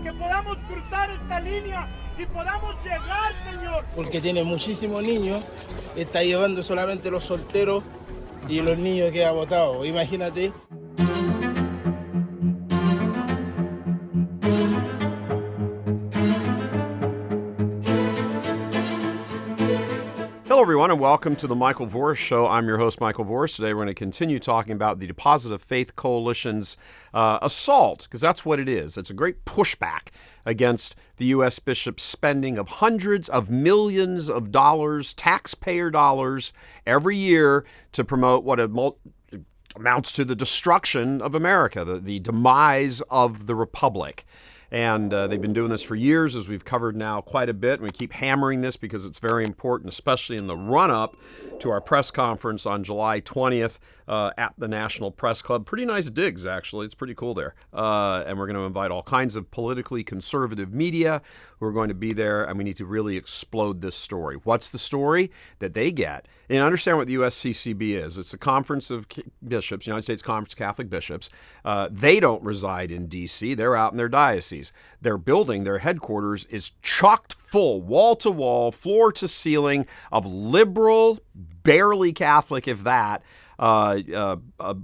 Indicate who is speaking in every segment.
Speaker 1: que podamos cruzar esta línea y podamos llegar, Señor.
Speaker 2: Porque tiene muchísimos niños, está llevando solamente los solteros y los niños que ha votado. Imagínate.
Speaker 3: Hello, everyone, and welcome to the Michael Voris Show. I'm your host, Michael Voris. Today, we're going to continue talking about the Deposit of Faith Coalition's assault, because that's what it is. It's a great pushback against the U.S. bishops' spending of hundreds of millions of dollars, taxpayer dollars, every year to promote what amounts to the destruction of America, the demise of the Republic. And they've been doing this for years, as we've covered now quite a bit. And we keep hammering this because it's very important, especially in the run-up to our press conference on July 20th at the National Press Club. Pretty nice digs, actually. It's pretty cool there. And we're going to invite all kinds of politically conservative media who are going to be there, and we need to really explode this story. What's the story that they get? And understand what the USCCB is. It's a conference of bishops, United States Conference of Catholic Bishops. They don't reside in D.C. They're out in their diocese. Their building, their headquarters, is chocked full, wall to wall, floor to ceiling, of liberal, barely Catholic, if that,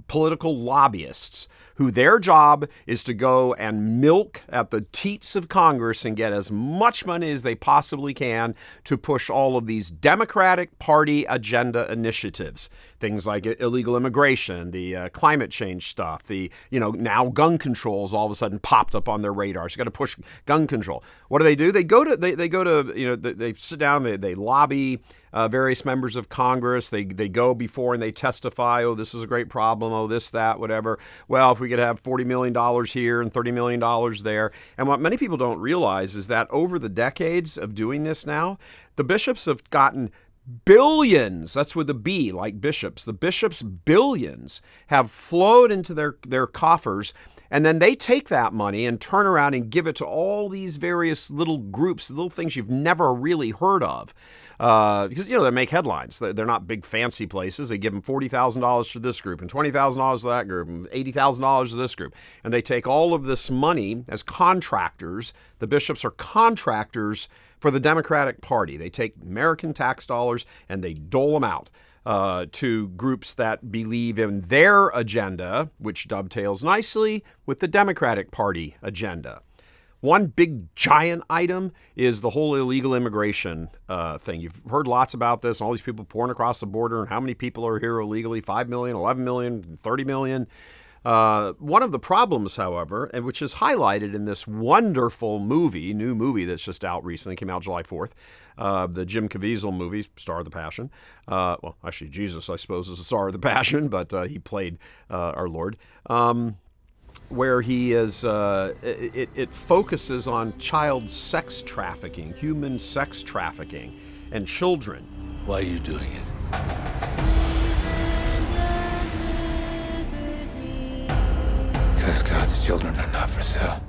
Speaker 3: political lobbyists who their job is to go and milk at the teats of Congress and get as much money as they possibly can to push all of these Democratic Party agenda initiatives. Things like illegal immigration, the climate change stuff, the, now gun controls all of a sudden popped up on their radar. So you got to push gun control. What do? They go to, they sit down, they lobby various members of Congress. They go before and they testify, oh, this is a great problem, oh, this, that, whatever. Well, if we could have $40 million here and $30 million there. And what many people don't realize is that over the decades of doing this now, the bishops have gotten billions, that's with a B, like bishops. The bishops' billions have flowed into their coffers, and then they take that money and turn around and give it to all these various little groups, little things you've never really heard of. Because, they make headlines. They're not big fancy places. They give them $40,000 to this group and $20,000 to that group and $80,000 to this group. And they take all of this money as contractors. The bishops are contractors for the Democratic Party. They take American tax dollars and they dole them out to groups that believe in their agenda, which dovetails nicely with the Democratic Party agenda. One big giant item is the whole illegal immigration thing. You've heard lots about this, all these people pouring across the border and how many people are here illegally, 5 million, 11 million, 30 million. One of the problems, however, and which is highlighted in this wonderful new movie that's just out recently, came out July 4th, the Jim Caviezel movie, Star of the Passion. Well, actually, Jesus, I suppose, is the Star of the Passion, but he played our Lord. Where he is, it focuses on child sex trafficking, human sex trafficking, and children.
Speaker 4: Why are you doing it? Because God's children are not for sale.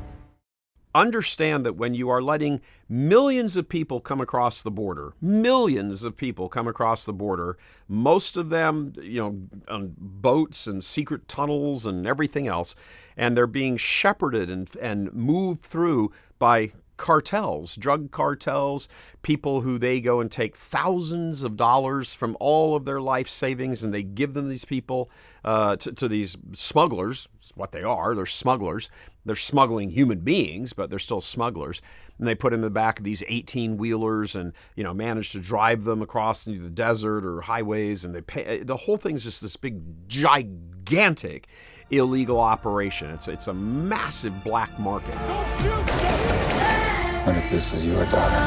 Speaker 3: Understand that when you are letting millions of people come across the border, most of them, on boats and secret tunnels and everything else, and they're being shepherded and moved through by cartels, drug cartels, people who they go and take thousands of dollars from all of their life savings and they give them these people to these smugglers. It's what they are. They're smugglers. They're smuggling human beings, but they're still smugglers. And they put in the back of these 18-wheelers and, manage to drive them across into the desert or highways. And they pay. The whole thing's just this big, gigantic illegal operation. It's a massive black market.
Speaker 4: What if this was your daughter?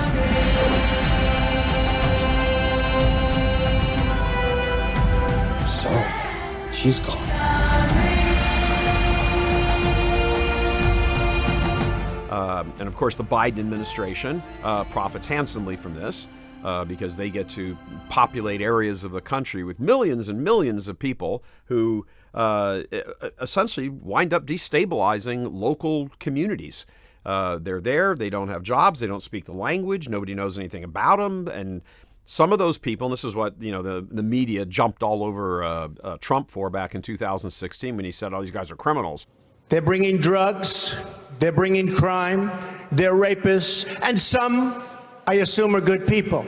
Speaker 5: So, she's gone.
Speaker 3: And of course, the Biden administration profits handsomely from this because they get to populate areas of the country with millions and millions of people who essentially wind up destabilizing local communities. They're there, they don't have jobs, they don't speak the language, nobody knows anything about them, and some of those people, and this is what the media jumped all over Trump for back in 2016 when he said, "Oh, these guys are criminals."
Speaker 5: They're bringing drugs, they're bringing crime, they're rapists, and some, I assume, are good people.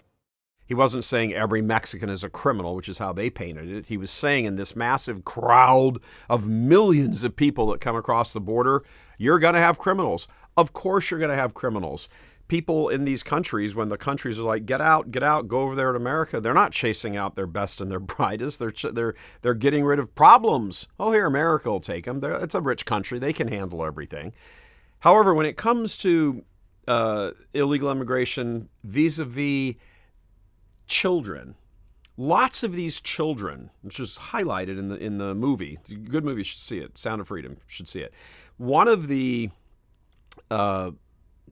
Speaker 3: He wasn't saying every Mexican is a criminal, which is how they painted it. He was saying in this massive crowd of millions of people that come across the border, you're going to have criminals. Of course you're going to have criminals. People in these countries, when the countries are like, get out, go over there to America, they're not chasing out their best and their brightest. They're getting rid of problems. Oh, here, America will take them. It's a rich country. They can handle everything. However, when it comes to illegal immigration vis-a-vis children, lots of these children, which is highlighted in the movie, it's a good movie, you should see it, Sound of Freedom, you should see it. One of the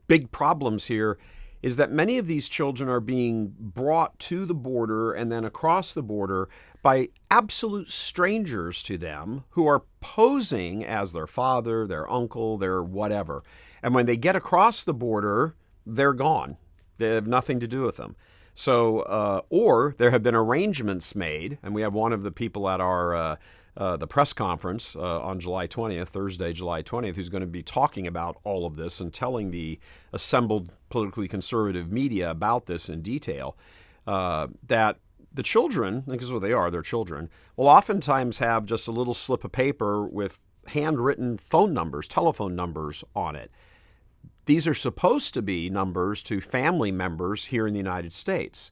Speaker 3: big problems here is that many of these children are being brought to the border and then across the border by absolute strangers to them who are posing as their father, their uncle, their whatever. And when they get across the border, they're gone. They have nothing to do with them. So, or there have been arrangements made, and we have one of the people at our the press conference on July 20th, Thursday, July 20th, who's going to be talking about all of this and telling the assembled politically conservative media about this in detail, that the children, because what they are, they're children, will oftentimes have just a little slip of paper with handwritten phone numbers, telephone numbers on it. These are supposed to be numbers to family members here in the United States.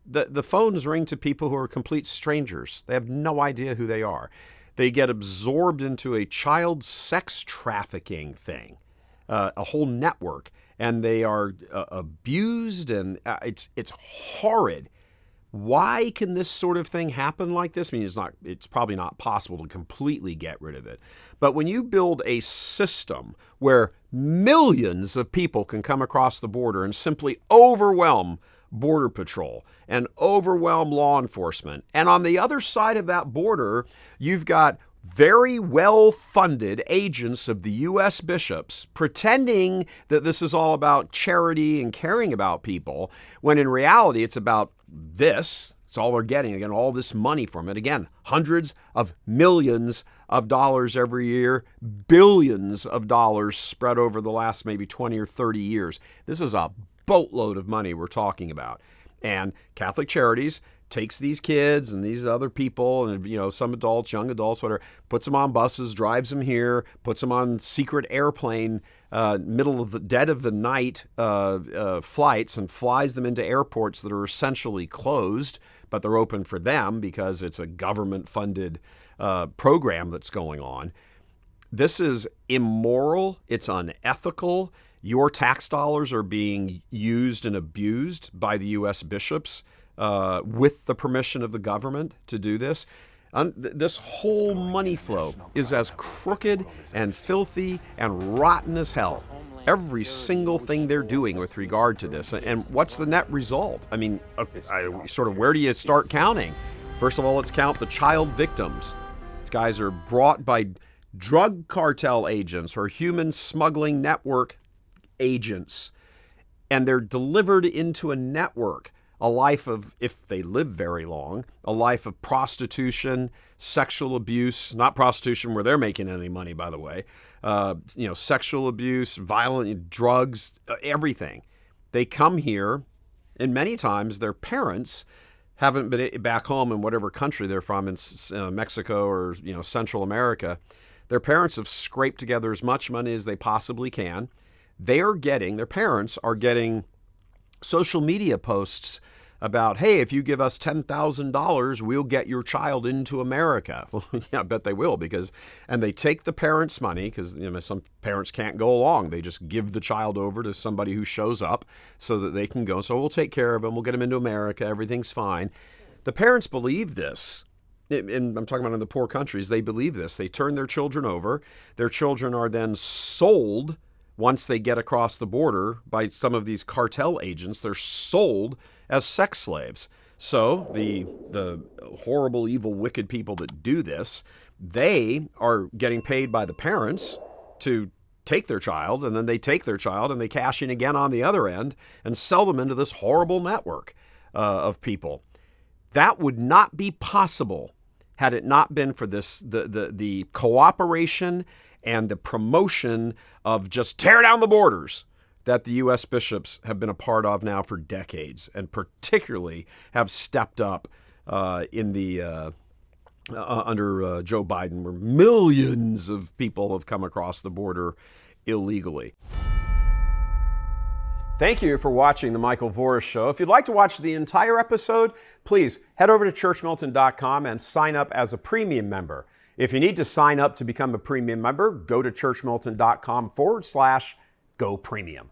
Speaker 3: The phones ring to people who are complete strangers. They have no idea who they are. They get absorbed into a child sex trafficking thing, a whole network, and they are abused, and it's horrid. Why can this sort of thing happen like this? I mean, it's probably not possible to completely get rid of it. But when you build a system where millions of people can come across the border and simply overwhelm Border Patrol and overwhelm law enforcement, and on the other side of that border, you've got very well-funded agents of the U.S. bishops pretending that this is all about charity and caring about people, when in reality it's about this. It's all they're getting. Again, all this money from it. Again, hundreds of millions of dollars every year, billions of dollars spread over the last maybe 20 or 30 years. This is a boatload of money we're talking about. And Catholic Charities takes these kids and these other people and, some adults, young adults, whatever, puts them on buses, drives them here, puts them on secret airplane, middle of the dead of the night flights, and flies them into airports that are essentially closed, but they're open for them because it's a government-funded program that's going on. This is immoral. It's unethical. Your tax dollars are being used and abused by the U.S. bishops with the permission of the government to do this. This whole money flow is as crooked and filthy and rotten as hell. Every single thing they're doing with regard to this. And what's the net result? I mean, where do you start counting? First of all, let's count the child victims. These guys are brought by drug cartel agents or human smuggling network agents, and they're delivered into a network, a life of, if they live very long, a life of prostitution, sexual abuse, not prostitution where they're making any money, by the way, sexual abuse, violent drugs, everything. They come here, and many times their parents haven't been back home in whatever country they're from, in Mexico or Central America. Their parents have scraped together as much money as they possibly can. Their parents are getting social media posts about, hey, if you give us $10,000, we'll get your child into America. Well, yeah, I bet they will, and they take the parents' money because some parents can't go along. They just give the child over to somebody who shows up so that they can go. So we'll take care of them. We'll get them into America. Everything's fine. The parents believe this. And I'm talking about in the poor countries. They believe this. They turn their children over. Their children are then sold. Once they get across the border by some of these cartel agents, they're sold as sex slaves. So the horrible, evil, wicked people that do this, they are getting paid by the parents to take their child, and then they take their child and they cash in again on the other end and sell them into this horrible network of people. That would not be possible had it not been for this the cooperation and the promotion of just tear down the borders that the U.S. bishops have been a part of now for decades, and particularly have stepped up in the under Joe Biden, where millions of people have come across the border illegally. Thank you for watching The Michael Voris Show. If you'd like to watch the entire episode, please head over to churchmilitant.com and sign up as a premium member. If you need to sign up to become a premium member, go to churchmilitant.com/go premium.